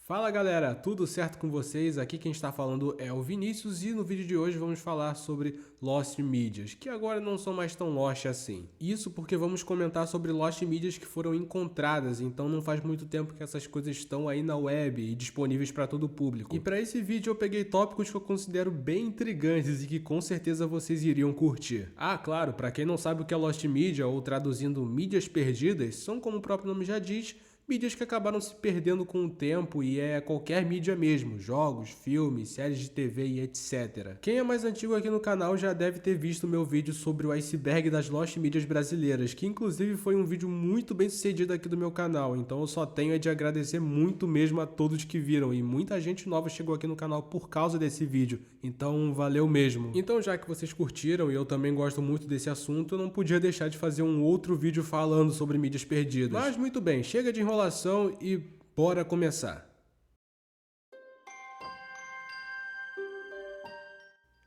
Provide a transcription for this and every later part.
Fala galera, tudo certo com vocês? Aqui quem está falando é o Vinícius e no vídeo de hoje vamos falar sobre Lost Medias, que agora não são mais tão lost assim. Isso porque vamos comentar sobre Lost Medias que foram encontradas, então não faz muito tempo que essas coisas estão aí na web e disponíveis para todo o público. E para esse vídeo eu peguei tópicos que eu considero bem intrigantes e que com certeza vocês iriam curtir. Ah, claro, para quem não sabe o que é Lost Media ou traduzindo mídias perdidas, são como o próprio nome já diz, mídias que acabaram se perdendo com o tempo e é qualquer mídia mesmo, jogos, filmes, séries de TV e etc. Quem é mais antigo aqui no canal já deve ter visto meu vídeo sobre o iceberg das Lost Medias brasileiras, que inclusive foi um vídeo muito bem sucedido aqui do meu canal, então eu só tenho de agradecer muito mesmo a todos que viram e muita gente nova chegou aqui no canal por causa desse vídeo, então valeu mesmo. Então já que vocês curtiram e eu também gosto muito desse assunto, eu não podia deixar de fazer um outro vídeo falando sobre mídias perdidas. Mas muito bem, chega de enrolação e bora começar.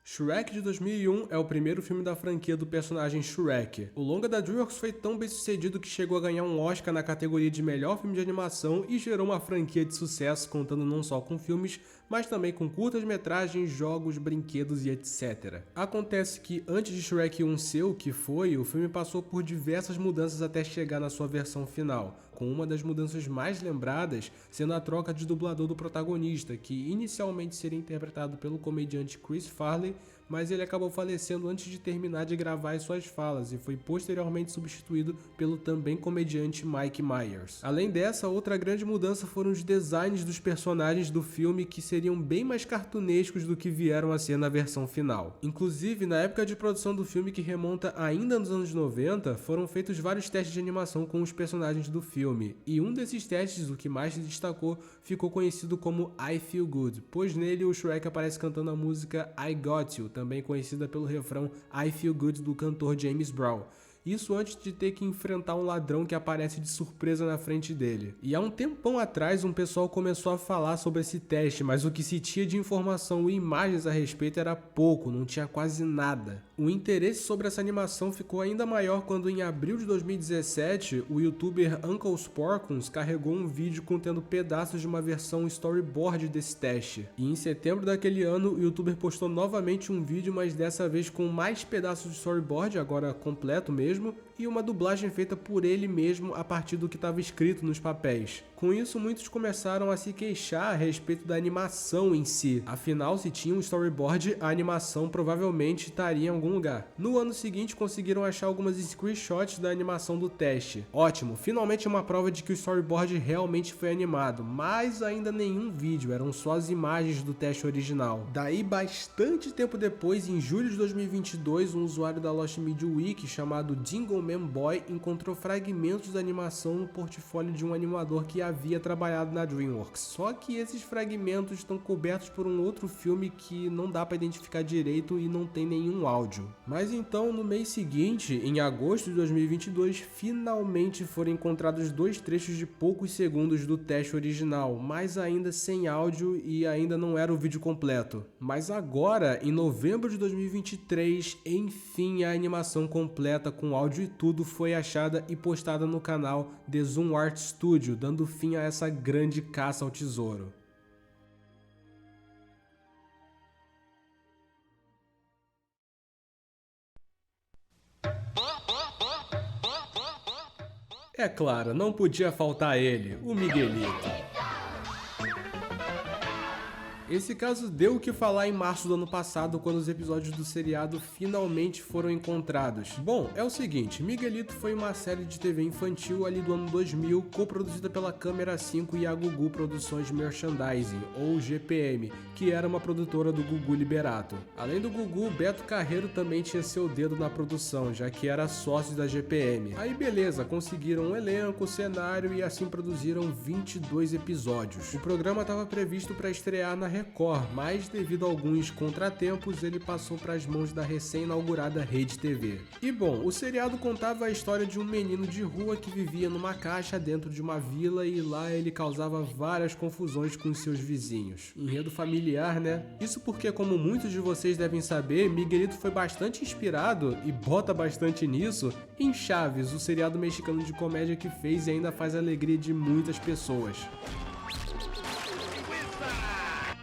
Shrek de 2001 é o primeiro filme da franquia do personagem Shrek. O longa da DreamWorks foi tão bem sucedido que chegou a ganhar um Oscar na categoria de melhor filme de animação e gerou uma franquia de sucesso contando não só com filmes, mas também com curtas-metragens, jogos, brinquedos e etc. Acontece que antes de Shrek 1 ser o que foi, o filme passou por diversas mudanças até chegar na sua versão final, com uma das mudanças mais lembradas sendo a troca de dublador do protagonista, que inicialmente seria interpretado pelo comediante Chris Farley, mas ele acabou falecendo antes de terminar de gravar as suas falas e foi posteriormente substituído pelo também comediante Mike Myers. Além dessa, outra grande mudança foram os designs dos personagens do filme, que seriam bem mais cartunescos do que vieram a ser na versão final. Inclusive, na época de produção do filme, que remonta ainda nos anos 90, foram feitos vários testes de animação com os personagens do filme, e um desses testes, o que mais se destacou, ficou conhecido como I Feel Good, pois nele o Shrek aparece cantando a música I Got You, também conhecida pelo refrão I Feel Good do cantor James Brown. Isso antes de ter que enfrentar um ladrão que aparece de surpresa na frente dele. E há um tempão atrás um pessoal começou a falar sobre esse teste, mas o que se tinha de informação e imagens a respeito era pouco, não tinha quase nada. O interesse sobre essa animação ficou ainda maior quando em abril de 2017 o youtuber Uncle Sporkums carregou um vídeo contendo pedaços de uma versão storyboard desse teste. E em setembro daquele ano o youtuber postou novamente um vídeo, mas dessa vez com mais pedaços de storyboard, agora completo mesmo, e uma dublagem feita por ele mesmo a partir do que estava escrito nos papéis. Com isso, muitos começaram a se queixar a respeito da animação em si. Afinal, se tinha um storyboard, a animação provavelmente estaria em algum lugar. No ano seguinte, conseguiram achar algumas screenshots da animação do teste. Ótimo, finalmente uma prova de que o storyboard realmente foi animado, mas ainda nenhum vídeo, eram só as imagens do teste original. Daí, bastante tempo depois, em julho de 2022, um usuário da Lost Media Wiki chamado Jingle Man Boy encontrou fragmentos da animação no portfólio de um animador que havia trabalhado na DreamWorks. Só que esses fragmentos estão cobertos por um outro filme que não dá para identificar direito e não tem nenhum áudio. Mas então, no mês seguinte, em agosto de 2022, finalmente foram encontrados dois trechos de poucos segundos do teste original, mas ainda sem áudio e ainda não era o vídeo completo. Mas agora, em novembro de 2023, enfim a animação completa com áudio e tudo foi achada e postada no canal The Zoom Art Studio, dando fim a essa grande caça ao tesouro. É claro, não podia faltar ele, o Miguelito. Esse caso deu o que falar em março do ano passado, quando os episódios do seriado finalmente foram encontrados. Bom, é o seguinte, Miguelito foi uma série de TV infantil ali do ano 2000, coproduzida pela Câmera 5 e a Gugu Produções Merchandising, ou GPM, que era uma produtora do Gugu Liberato. Além do Gugu, Beto Carreiro também tinha seu dedo na produção, já que era sócio da GPM. Aí beleza, conseguiram um elenco, cenário e assim produziram 22 episódios. O programa estava previsto para estrear na Record, mas devido a alguns contratempos ele passou para as mãos da recém-inaugurada Rede TV. E bom, o seriado contava a história de um menino de rua que vivia numa caixa dentro de uma vila e lá ele causava várias confusões com seus vizinhos. Enredo familiar, né? Isso porque, como muitos de vocês devem saber, Miguelito foi bastante inspirado, e bota bastante nisso, em Chaves, o seriado mexicano de comédia que fez e ainda faz a alegria de muitas pessoas.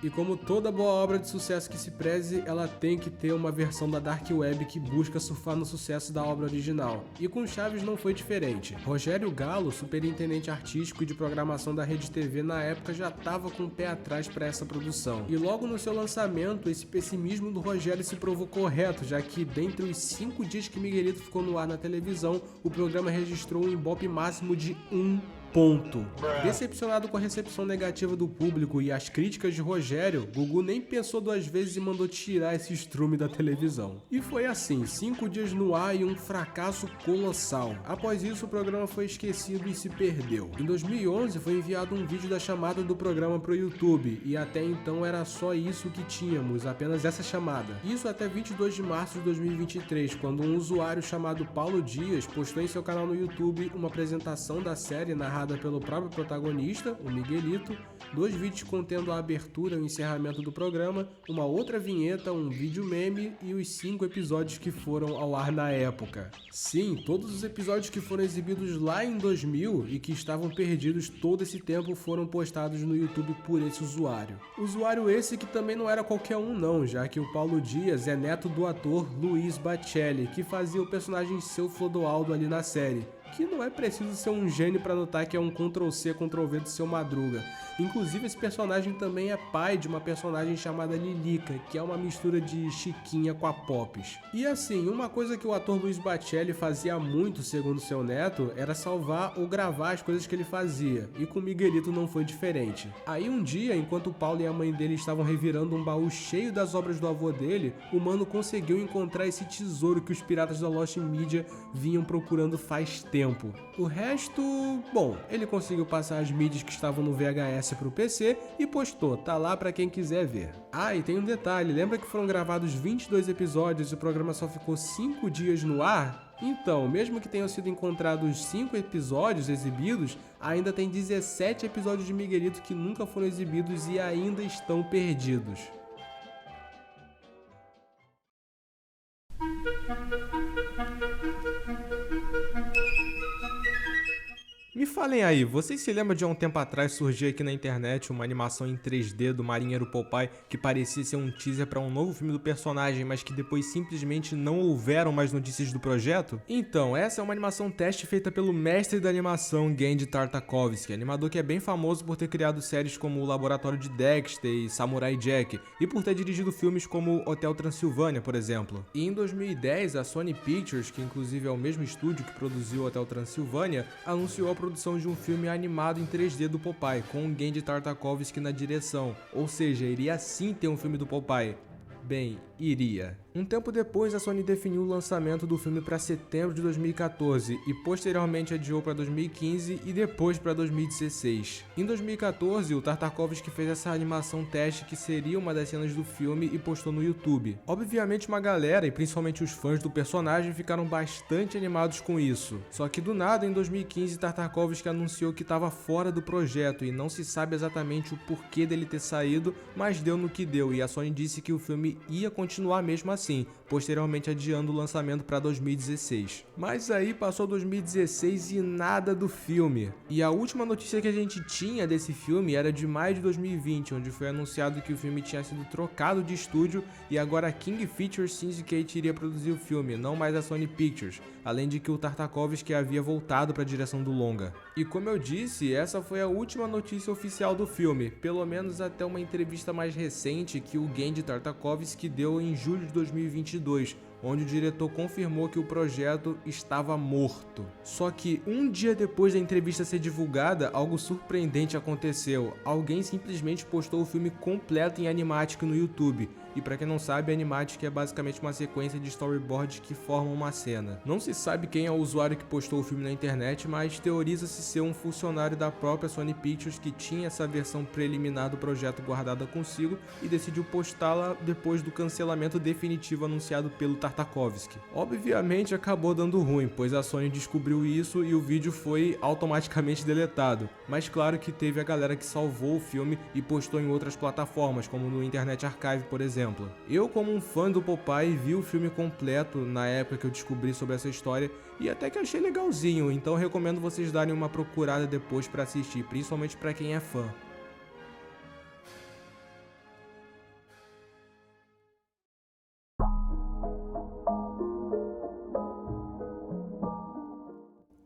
E como toda boa obra de sucesso que se preze, ela tem que ter uma versão da Dark Web que busca surfar no sucesso da obra original. E com Chaves não foi diferente. Rogério Galo, superintendente artístico e de programação da Rede TV na época, já estava com o pé atrás para essa produção. E logo no seu lançamento, esse pessimismo do Rogério se provou correto, já que dentre os 5 dias que Miguelito ficou no ar na televisão, o programa registrou um Ibope máximo de 1 ponto. Decepcionado com a recepção negativa do público e as críticas de Rogério, Gugu nem pensou 2 vezes e mandou tirar esse estrume da televisão. E foi assim, 5 dias no ar e um fracasso colossal. Após isso, o programa foi esquecido e se perdeu. Em 2011, foi enviado um vídeo da chamada do programa para o YouTube, e até então era só isso que tínhamos, apenas essa chamada. Isso até 22 de março de 2023, quando um usuário chamado Paulo Dias postou em seu canal no YouTube uma apresentação da série narrada pelo próprio protagonista, o Miguelito, 2 vídeos contendo a abertura e o encerramento do programa, uma outra vinheta, um vídeo meme e os 5 episódios que foram ao ar na época. Sim, todos os episódios que foram exibidos lá em 2000 e que estavam perdidos todo esse tempo foram postados no YouTube por esse usuário. Usuário esse que também não era qualquer um não, já que o Paulo Dias é neto do ator Luiz Baccelli, que fazia o personagem Seu Clodoaldo ali na série. Que não é preciso ser um gênio para notar que é um Ctrl-C, Ctrl-V do Seu Madruga. Inclusive, esse personagem também é pai de uma personagem chamada Lilica, que é uma mistura de Chiquinha com a Pops. E assim, uma coisa que o ator Luiz Baccelli fazia muito, segundo seu neto, era salvar ou gravar as coisas que ele fazia, e com Miguelito não foi diferente. Aí um dia, enquanto o Paulo e a mãe dele estavam revirando um baú cheio das obras do avô dele, o mano conseguiu encontrar esse tesouro que os piratas da Lost Media vinham procurando faz tempo. O resto, bom, ele conseguiu passar as mídias que estavam no VHS pro PC e postou, tá lá pra quem quiser ver. Ah, e tem um detalhe, lembra que foram gravados 22 episódios e o programa só ficou 5 dias no ar? Então, mesmo que tenham sido encontrados 5 episódios exibidos, ainda tem 17 episódios de Miguelito que nunca foram exibidos e ainda estão perdidos. Me falem aí, vocês se lembram de há um tempo atrás surgir aqui na internet uma animação em 3D do Marinheiro Popeye que parecia ser um teaser para um novo filme do personagem, mas que depois simplesmente não houveram mais notícias do projeto? Então, essa é uma animação teste feita pelo mestre da animação Genndy Tartakovsky, animador que é bem famoso por ter criado séries como O Laboratório de Dexter e Samurai Jack, e por ter dirigido filmes como Hotel Transilvânia, por exemplo. E em 2010, a Sony Pictures, que inclusive é o mesmo estúdio que produziu Hotel Transilvânia, anunciou a produção de um filme animado em 3D do Popeye, com o Genndy Tartakovsky na direção, ou seja, iria sim ter um filme do Popeye. Bem, iria. Um tempo depois, a Sony definiu o lançamento do filme para setembro de 2014 e posteriormente adiou para 2015 e depois para 2016. Em 2014, o Tartakovsky fez essa animação teste que seria uma das cenas do filme e postou no YouTube. Obviamente uma galera, e principalmente os fãs do personagem, ficaram bastante animados com isso. Só que do nada, em 2015, Tartakovsky anunciou que estava fora do projeto e não se sabe exatamente o porquê dele ter saído, mas deu no que deu, e a Sony disse que o filme ia continuar mesmo assim, posteriormente adiando o lançamento para 2016. Mas aí passou 2016 e nada do filme. E a última notícia que a gente tinha desse filme era de maio de 2020, onde foi anunciado que o filme tinha sido trocado de estúdio e agora a King Features Syndicate iria produzir o filme, não mais a Sony Pictures, além de que o Tartakovsky havia voltado para a direção do longa. E como eu disse, essa foi a última notícia oficial do filme, pelo menos até uma entrevista mais recente que o Genndy Tartakovsky deu em julho de 2022, onde o diretor confirmou que o projeto estava morto. Só que um dia depois da entrevista ser divulgada, algo surpreendente aconteceu. Alguém simplesmente postou o filme completo em Animatic no YouTube. E pra quem não sabe, Animatic é basicamente uma sequência de storyboards que formam uma cena. Não se sabe quem é o usuário que postou o filme na internet, mas teoriza-se ser um funcionário da própria Sony Pictures que tinha essa versão preliminar do projeto guardada consigo e decidiu postá-la depois do cancelamento definitivo anunciado pelo Tartakovsky. Obviamente acabou dando ruim, pois a Sony descobriu isso e o vídeo foi automaticamente deletado. Mas claro que teve a galera que salvou o filme e postou em outras plataformas, como no Internet Archive, por exemplo. Eu, como um fã do Popeye, vi o filme completo na época que eu descobri sobre essa história e até que achei legalzinho, então recomendo vocês darem uma procurada depois para assistir, principalmente para quem é fã.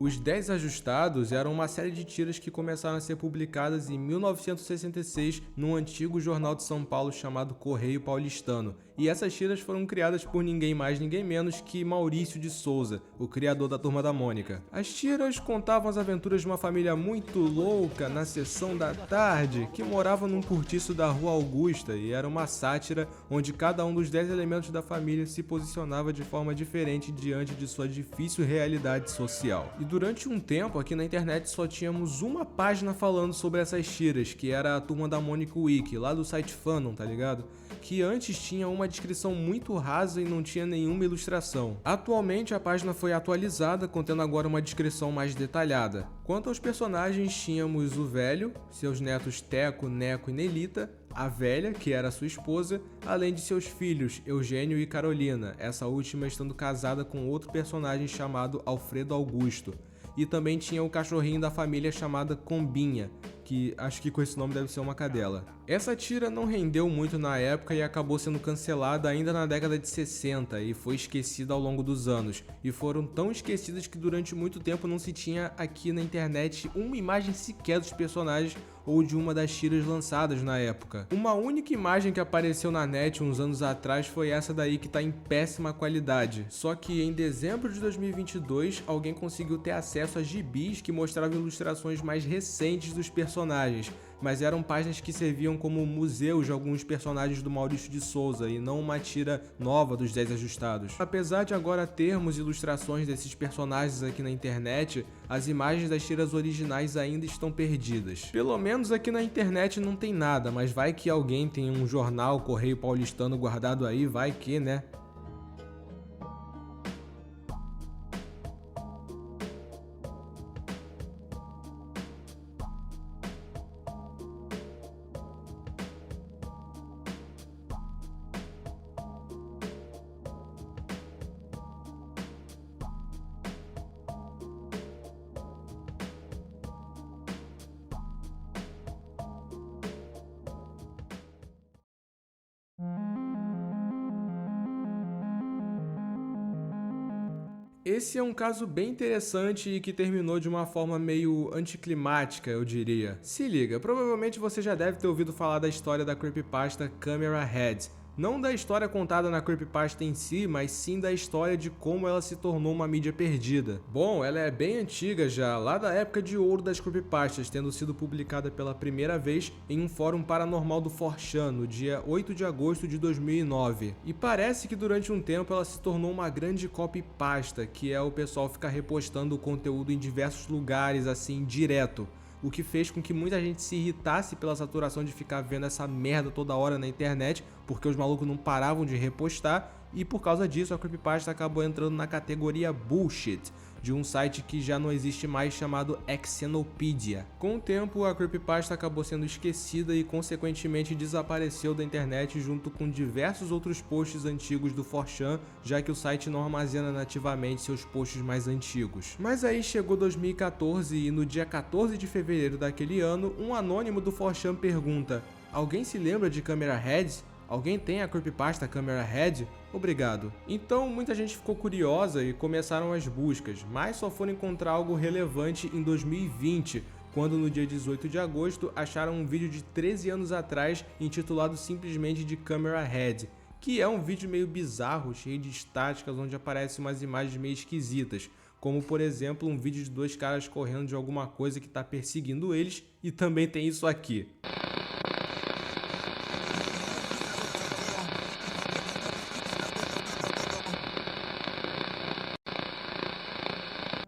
Os 10 Ajustados eram uma série de tiras que começaram a ser publicadas em 1966 num antigo jornal de São Paulo chamado Correio Paulistano, e essas tiras foram criadas por ninguém mais ninguém menos que Maurício de Souza, o criador da Turma da Mônica. As tiras contavam as aventuras de uma família muito louca na sessão da tarde que morava num cortiço da Rua Augusta, e era uma sátira onde cada um dos 10 elementos da família se posicionava de forma diferente diante de sua difícil realidade social. E durante um tempo aqui na internet só tínhamos uma página falando sobre essas tiras, que era a Turma da Mônica Wiki, lá do site Fanon, tá ligado? Que antes tinha uma descrição muito rasa e não tinha nenhuma ilustração. Atualmente a página foi atualizada, contendo agora uma descrição mais detalhada. Quanto aos personagens, tínhamos o velho, seus netos Teco, Neco e Nelita, a velha, que era sua esposa, além de seus filhos, Eugênio e Carolina, essa última estando casada com outro personagem chamado Alfredo Augusto. E também tinha o cachorrinho da família chamada Combinha, que acho que com esse nome deve ser uma cadela. Essa tira não rendeu muito na época e acabou sendo cancelada ainda na década de 60 e foi esquecida ao longo dos anos. E foram tão esquecidas que durante muito tempo não se tinha aqui na internet uma imagem sequer dos personagens ou de uma das tiras lançadas na época. Uma única imagem que apareceu na net uns anos atrás foi essa daí, que tá em péssima qualidade. Só que em dezembro de 2022, alguém conseguiu ter acesso a gibis que mostravam ilustrações mais recentes dos personagens, mas eram páginas que serviam como museus de alguns personagens do Maurício de Souza e não uma tira nova dos 10 Ajustados. Apesar de agora termos ilustrações desses personagens aqui na internet, as imagens das tiras originais ainda estão perdidas. Pelo menos aqui na internet não tem nada, mas vai que alguém tem um jornal Correio Paulistano guardado aí, vai que, né? Esse é um caso bem interessante e que terminou de uma forma meio anticlimática, eu diria. Se liga, provavelmente você já deve ter ouvido falar da história da creepypasta Camera Head. Não da história contada na creepypasta em si, mas sim da história de como ela se tornou uma mídia perdida. Bom, ela é bem antiga já, lá da época de ouro das creepypastas, tendo sido publicada pela primeira vez em um fórum paranormal do 4chan, no dia 8 de agosto de 2009. E parece que durante um tempo ela se tornou uma grande copypasta, que é o pessoal ficar repostando o conteúdo em diversos lugares, assim, direto. O que fez com que muita gente se irritasse pela saturação de ficar vendo essa merda toda hora na internet, porque os malucos não paravam de repostar, e por causa disso a creepypasta acabou entrando na categoria bullshit, de um site que já não existe mais chamado Xenopedia. Com o tempo, a creepypasta acabou sendo esquecida e consequentemente desapareceu da internet junto com diversos outros posts antigos do 4chan, já que o site não armazena nativamente seus posts mais antigos. Mas aí chegou 2014 e no dia 14 de fevereiro daquele ano, um anônimo do 4chan pergunta: "Alguém se lembra de Camera Head? Alguém tem a creepypasta Camera Head? Obrigado." Então muita gente ficou curiosa e começaram as buscas, mas só foram encontrar algo relevante em 2020, quando no dia 18 de agosto acharam um vídeo de 13 anos atrás intitulado simplesmente de Camera Head, que é um vídeo meio bizarro, cheio de estáticas, onde aparecem umas imagens meio esquisitas, como por exemplo um vídeo de dois caras correndo de alguma coisa que está perseguindo eles, e também tem isso aqui.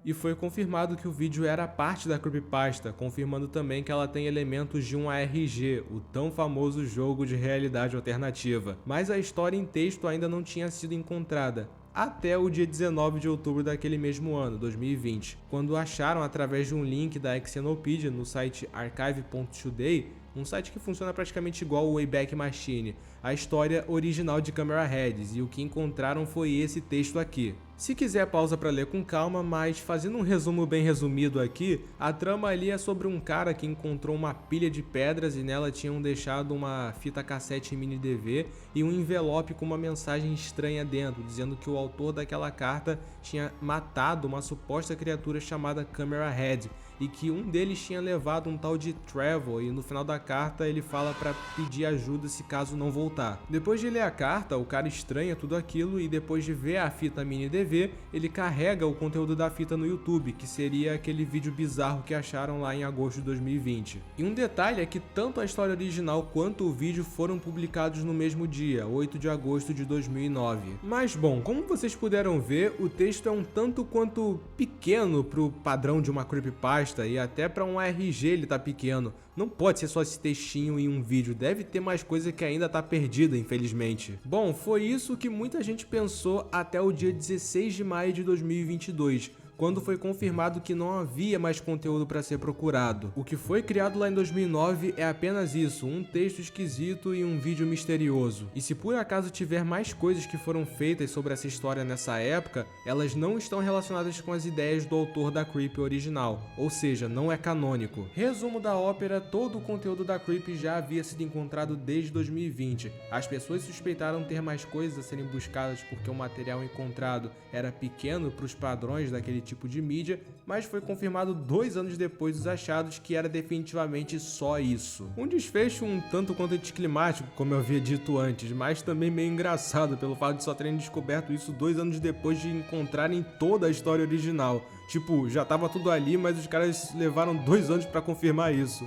E foi confirmado que o vídeo era parte da creepypasta, confirmando também que ela tem elementos de um ARG, o tão famoso jogo de realidade alternativa. Mas a história em texto ainda não tinha sido encontrada, até o dia 19 de outubro daquele mesmo ano, 2020, quando acharam através de um link da Xenopedia no site archive.today, um site que funciona praticamente igual o Wayback Machine, a história original de Camera Heads, e o que encontraram foi esse texto aqui. Se quiser, pausa para ler com calma, mas fazendo um resumo bem resumido aqui, a trama ali é sobre um cara que encontrou uma pilha de pedras e nela tinham deixado uma fita cassete mini DV e um envelope com uma mensagem estranha dentro, dizendo que o autor daquela carta tinha matado uma suposta criatura chamada Camera Head e que um deles tinha levado um tal de Trevor, e no final da carta ele fala para pedir ajuda se caso não voltar. Depois de ler a carta, o cara estranha tudo aquilo e depois de ver a fita mini DV, ele carrega o conteúdo da fita no YouTube, que seria aquele vídeo bizarro que acharam lá em agosto de 2020. E um detalhe é que tanto a história original quanto o vídeo foram publicados no mesmo dia, 8 de agosto de 2009. Mas bom, como vocês puderam ver, o texto é um tanto quanto pequeno pro padrão de uma creepypasta, e até para um ARG ele tá pequeno. Não pode ser só esse textinho em um vídeo, deve ter mais coisa que ainda tá perdida, infelizmente. Bom, foi isso que muita gente pensou até o dia 16 de maio de 2022. Quando foi confirmado que não havia mais conteúdo para ser procurado. O que foi criado lá em 2009 é apenas isso, um texto esquisito e um vídeo misterioso. E se por acaso tiver mais coisas que foram feitas sobre essa história nessa época, elas não estão relacionadas com as ideias do autor da Creep original, ou seja, não é canônico. Resumo da ópera, todo o conteúdo da Creep já havia sido encontrado desde 2020. As pessoas suspeitaram ter mais coisas a serem buscadas porque o material encontrado era pequeno para os padrões daquele tipo de mídia, mas foi confirmado 2 anos depois dos achados que era definitivamente só isso. Um desfecho um tanto quanto anticlimático, como eu havia dito antes, mas também meio engraçado pelo fato de só terem descoberto isso 2 anos depois de encontrarem toda a história original. Tipo, já tava tudo ali, mas os caras levaram 2 anos pra confirmar isso.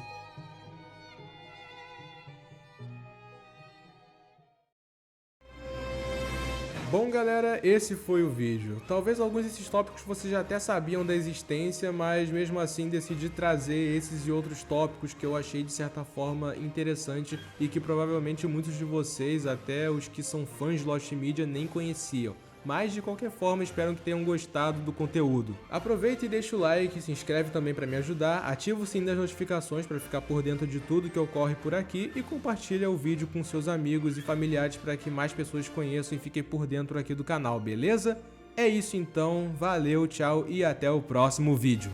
Bom galera, esse foi o vídeo. Talvez alguns desses tópicos vocês já até sabiam da existência, mas mesmo assim decidi trazer esses e outros tópicos que eu achei de certa forma interessante e que provavelmente muitos de vocês, até os que são fãs de Lost Media, nem conheciam. Mas de qualquer forma, espero que tenham gostado do conteúdo. Aproveita e deixa o like, se inscreve também para me ajudar, ativa o sininho das notificações para ficar por dentro de tudo que ocorre por aqui e compartilha o vídeo com seus amigos e familiares para que mais pessoas conheçam e fiquem por dentro aqui do canal, beleza? É isso então, valeu, tchau e até o próximo vídeo.